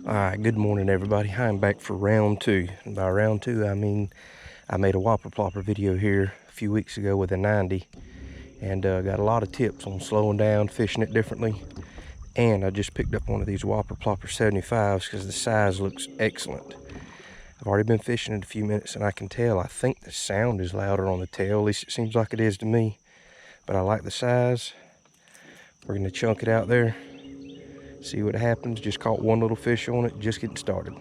Alright, good morning everybody. I'm back for round two. And by round two, I mean I made a Whopper Plopper video here a few weeks ago with a 90. And got a lot of tips on slowing down, fishing it differently. And I just picked up one of these Whopper Plopper 75s because the size looks excellent. I've already been fishing in a few minutes and I can tell, I think the sound is louder on the tail. At least it seems like it is to me. But I like the size. We're going to chunk it out there. See what happens. Just caught one little fish on it, just getting started.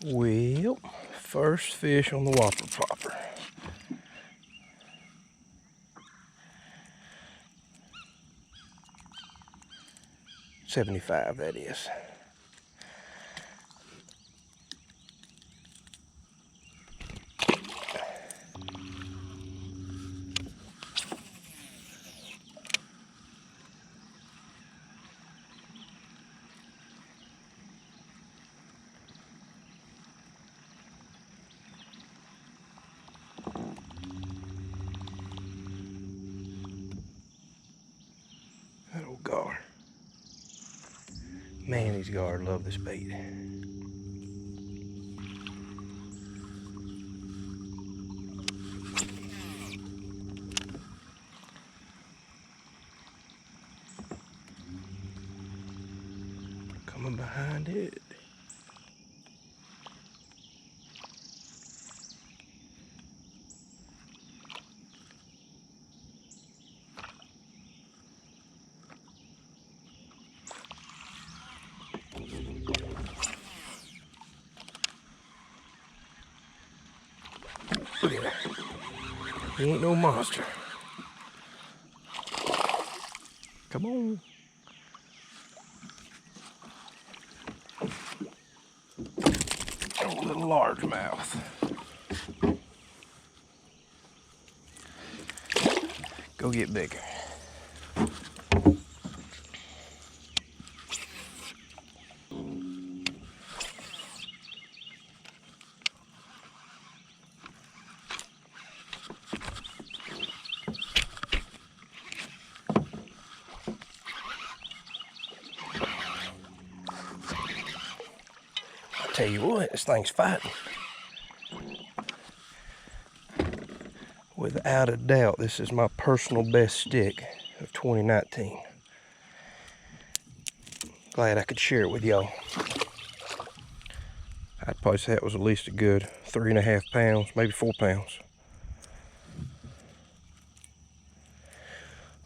Well, first fish on the Whopper Plopper. $75, that is. That old gar. Man, these gar love this bait. Coming behind it. Look at that. He ain't no monster. Come on. Oh, little largemouth. Go get bigger. Tell you what, this thing's fighting. Without a doubt, this is my personal best stick of 2019. Glad I could share it with y'all. I'd probably say that was at least a good 3.5 pounds, maybe 4 pounds.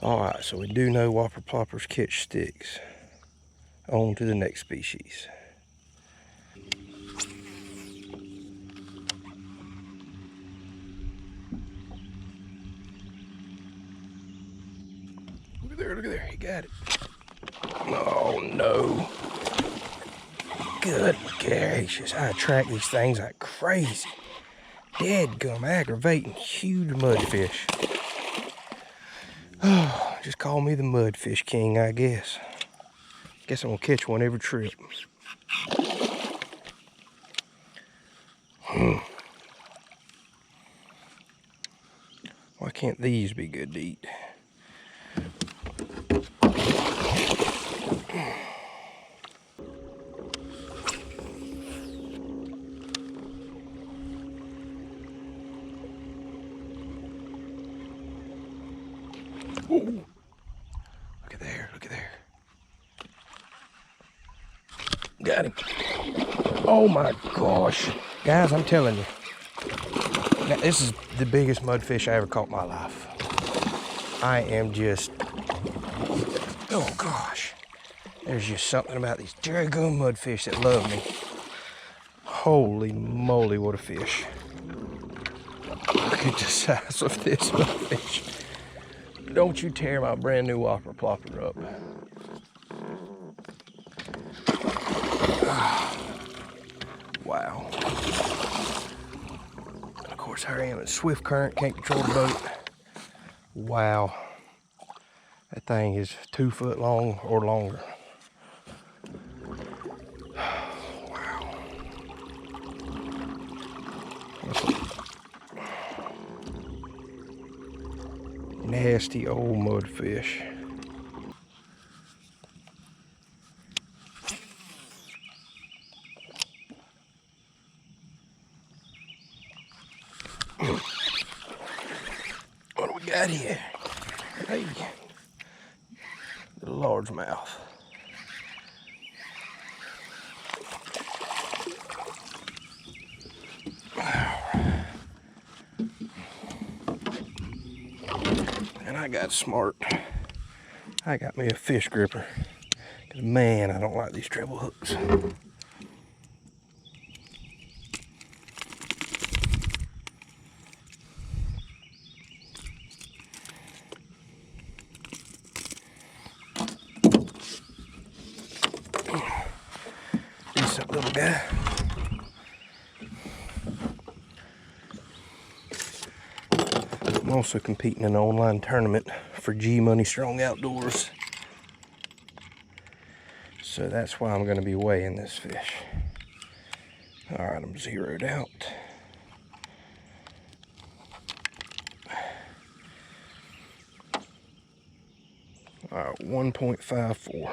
Alright, so we do know Whopper Ploppers catch sticks. On to the next species. Look at there, he got it. Oh no. Good gracious, I attract these things like crazy. Dadgum aggravating huge mudfish. Oh, just call me the mudfish king, I guess. Guess I'm gonna catch one every trip. Why can't these be good to eat? Ooh. Look at there, look at there. Got him. Oh my gosh. Guys, I'm telling you. Now, this is the biggest mudfish I ever caught in my life. I am just, oh gosh. There's just something about these dragoon mudfish that love me. Holy moly, what a fish. Look at the size of this mudfish. Don't you tear my brand new Whopper Plopper up. Wow. And of course, here I am in swift current, can't control the boat. Wow. That thing is 2 foot long or longer. Wow. Nasty old mudfish. What do we got here? Hey, the largemouth. And I got smart. I got me a fish gripper. 'Cause man, I don't like these treble hooks. Decent little guy. I'm also competing in an online tournament for Gmoneystrong Outdoors. So that's why I'm going to be weighing this fish. Alright, I'm zeroed out. Alright, 1.54.